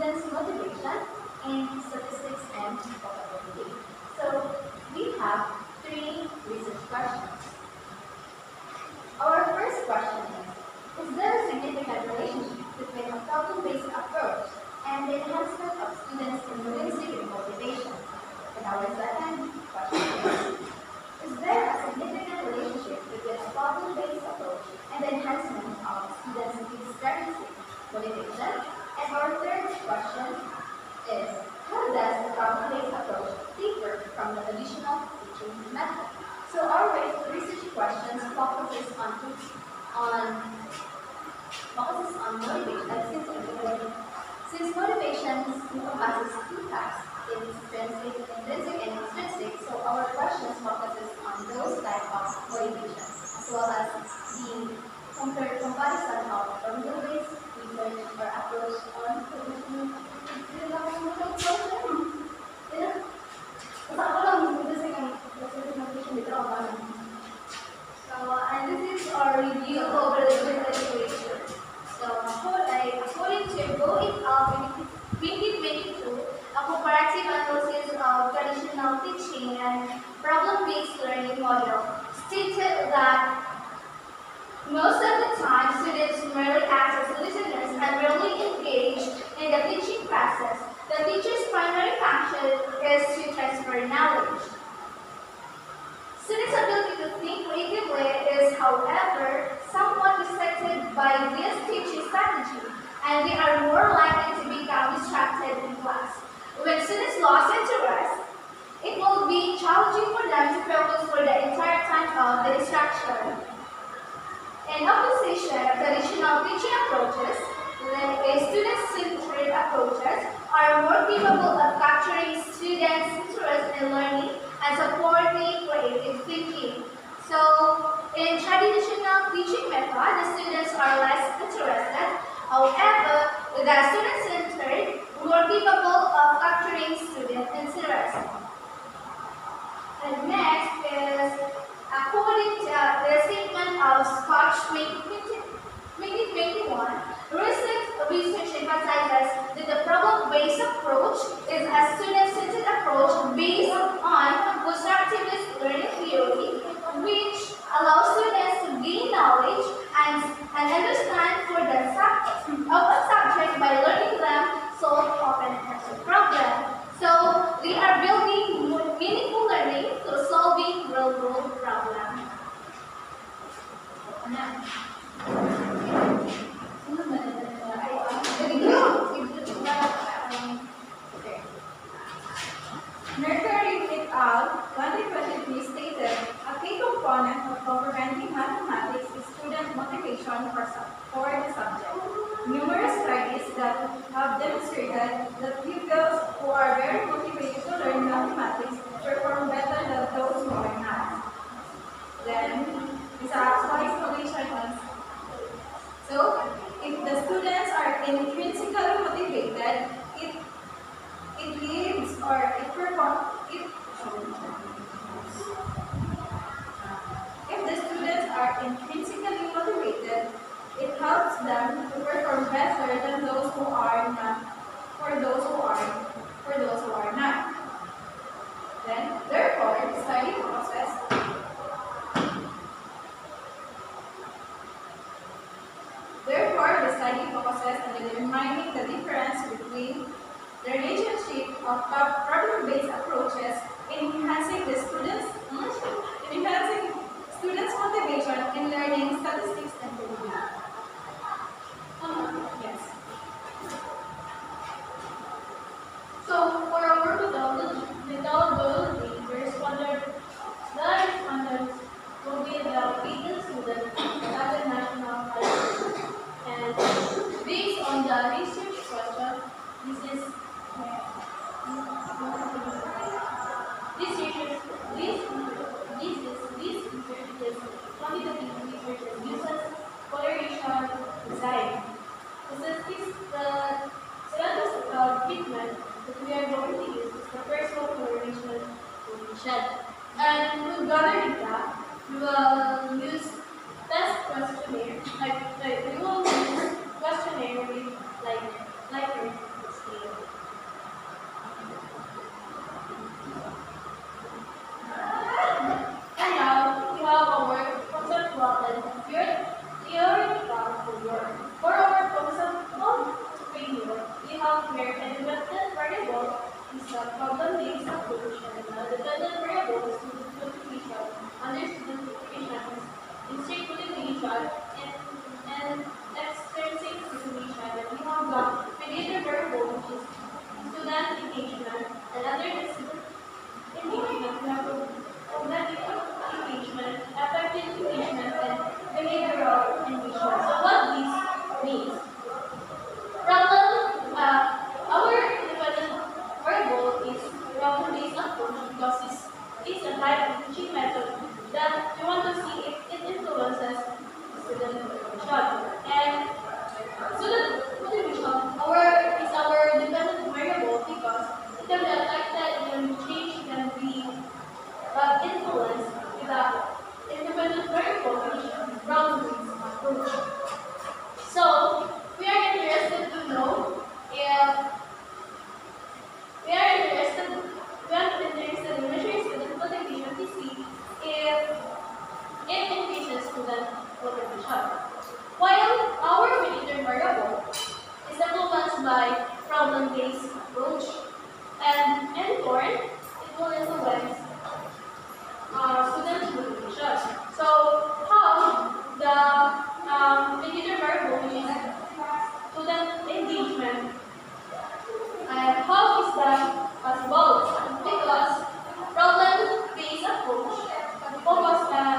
students' motivation in statistics and vocabulary. So we have three research questions. Our first question is there a significant relationship between a problem-based approach and the enhancement of students' intrinsic motivation? And our second question is there a significant relationship between a problem-based approach and the enhancement of students' intrinsic motivation? And our third question is how does the problem-based approach differ from the traditional teaching method? So our research questions on focuses on motivation. Since motivation encompasses two types, intrinsic and extrinsic, so our questions focuses on those type of motivation, as well as the comparison of formula-based research or approach on and this is our review over the literature. So, according to Go et al. 2022, a comparative analysis of traditional teaching and problem-based learning model stated that most of the time students merely act as listeners and rarely engage in the teaching process. The teacher's primary function is to transfer knowledge. Students' ability to think creatively is, however, somewhat restricted by this teaching strategy, and they are more likely to become distracted in class. When students lose interest, it will be challenging for them to focus for the entire time of the distraction. In opposition, traditional teaching approaches, like student-centered approaches, are more capable of capturing students' interest in learning and supporting creative thinking. So, in traditional teaching method, the students are less interested. However, with the student-centered, more capable of capturing student interest. And next is, according to the statement of Scotch 2021, research emphasizes that the problem-based approach is a student-centered approach based on constructivist learning theory, which allows students to gain knowledge and understand for the of a subject by learning them solve open-ended problems. So they are building meaningful learning through solving real-world problems. Mercury et al. 2023 stated a key component of comprehending mathematics is student motivation for the subject. Numerous studies that have demonstrated that pupils who are very motivated to learn mathematics perform better than those who are not. Then, is our explanation on. So, if the students are intrinsically motivated, it leads or it performs. If the students are intrinsically motivated, it helps them to perform better than those who are not, for those who are not. Then, therefore, the study process and determining the difference between the relationship of problem-based approaches in enhancing students' motivation in learning statistics and probability. Yes. So for our methodology, the respondents will be the leading student at the national level. And based on the research question, this research is quantitative research that uses correlation design. The statistical treatment that we are going to use is the personal correlation coefficient. And to gather data, we will use test questionnaire, we will use questionnaire with Likert scale. whether this engagement, cognitive engagement, affective engagement, and behavioral engagement. So what this means? Our independent variable is problem-based approach because it's a type of teaching method that we want to see if it influences student motivation. And student motivation is our dependent variable because it can be affected, it can be changed, it can be influenced with a independent variable which is problem-based approach. So we are interested to know if we are interested in measuring student motivation to see if it increases student motivation. While our mediator variable is influenced by problem-based approach, and in turn, it will influence student motivation. So how the mediator variable, which is student engagement, and how is that possible? Because problem-based approach focus on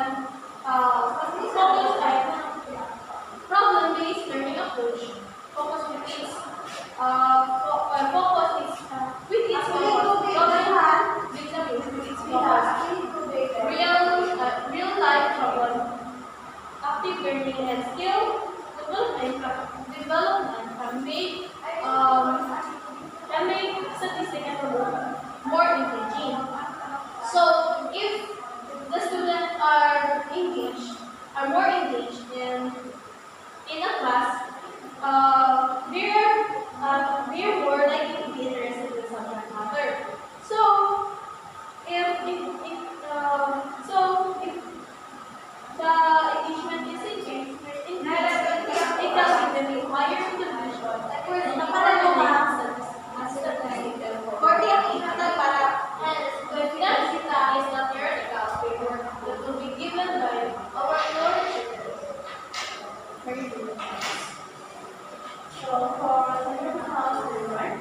problem-based learning approach focus with its problem-based approach with its focus real life problem, active learning and skill development can make statistics and promote more engaging. So if the students are more engaged in a class, they're more likely to be interested in subject matter. So if the engagement is increased, it can give them a higher contribution as statistical. Hence, when density is not theoretical framework that will be given by our knowledge. So for technical framework,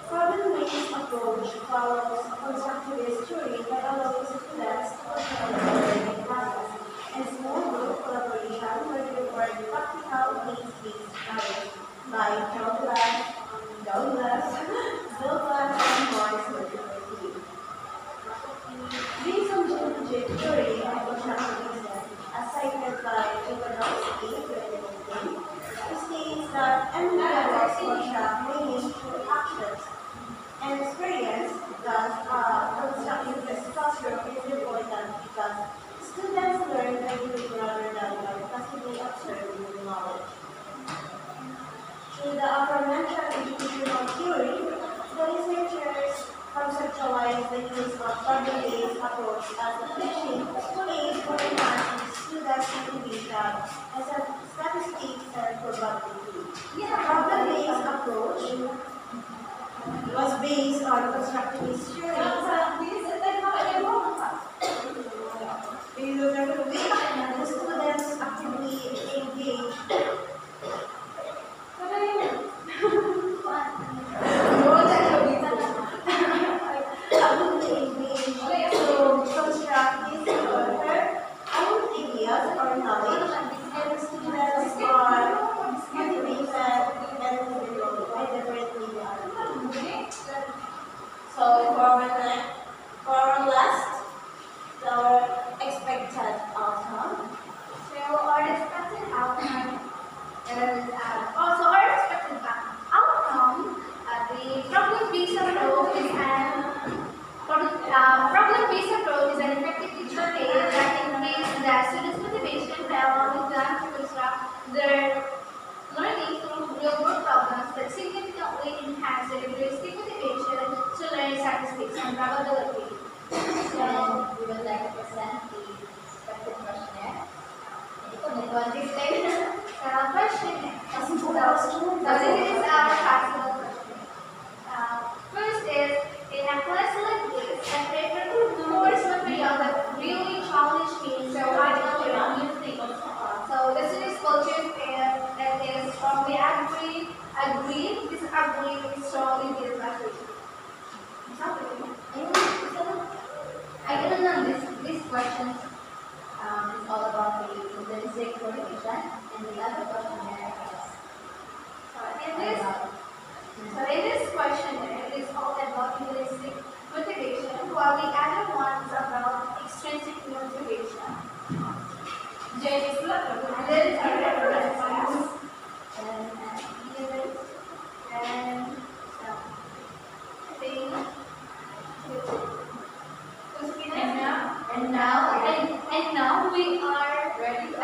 problem-based approach follows constructivist theory that allows students to control the learning process and small group collaboration where they work practical needs-based knowledge like Douglas, and Morris University. Based on geometric theory and constructivism, as cited by Jovanovski, 2019, states that any level of construct meaning through actions and experience, thus constructivist classroom is important because students learn by doing rather than by passively observing the knowledge. Through the aforementioned educational theory, the researchers conceptualize the use of problem-based approach as a teaching aid for enhancing students' motivation as a statistics and probability. The problem-based approach was based on constructivist theory. The students actively engage to construct these own ideas or knowledge, and students are motivated and differently they are. So for our last, our expected outcome. So our expected outcome is also our expected outcome. The problem-based approach is an effective teacher aid that increases the students' motivation by allowing them to construct their learning through real-world problems that significantly enhance their linguistic motivation to learn statistics and probability. So we would like to present the expected questionnaire. Want to explain the questionnaire? So this is our practical questionnaire. First is, in a class like this, a paper course material that really challenge me, so I don't know new things. So the students will choose that is strongly agree, disagree, strongly disagree. questions is all about the intrinsic motivation, and the other question there is In this, in this questionnaire, it is all about intrinsic motivation, while the other one is about extrinsic motivation. Jen is not And then it's our references, and and thing. And now we are ready.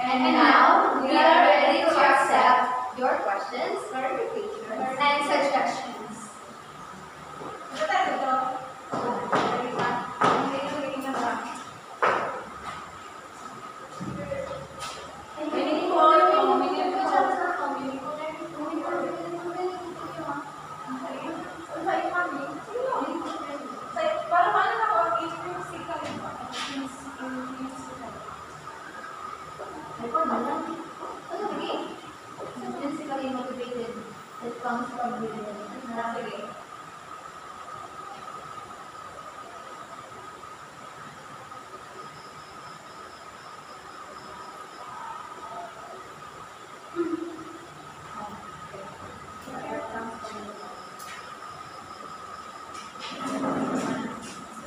and now we are ready to accept your questions, clarifications, and suggestions. Ito tayo ito. Para paano na ako intrinsically Intrinsically motivated. It comes from within. Sige.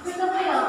Gusto mo yun?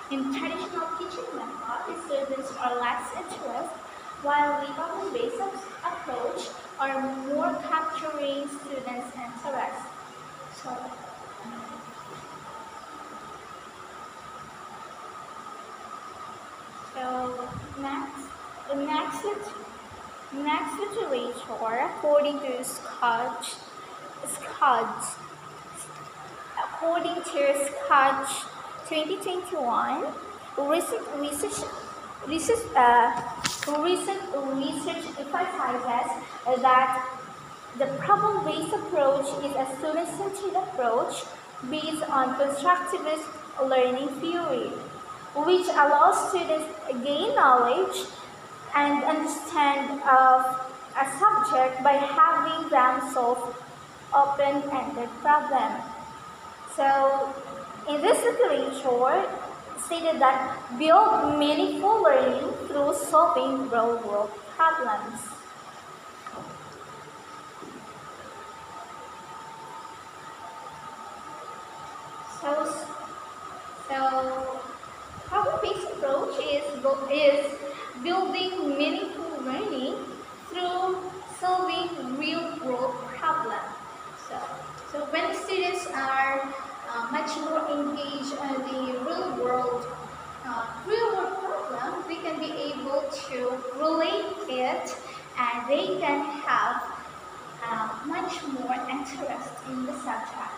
In traditional teaching methods, students are less interested, while the problem-based approach are more capturing students' interest. So, so next, the next literature, according to Scotch, according to Scotch 2021, research, recent research emphasizes that the problem-based approach is a student-centered approach based on constructivist learning theory, which allows students to gain knowledge and understand of a subject by having them solve open-ended problems. So, in this literature, stated that build meaningful learning through solving real-world problems. So, so problem-based approach is building meaningful learning through solving real-world problems. So when students are much more engaged in the real-world problem, they can be able to relate it, and they can have much more interest in the subject.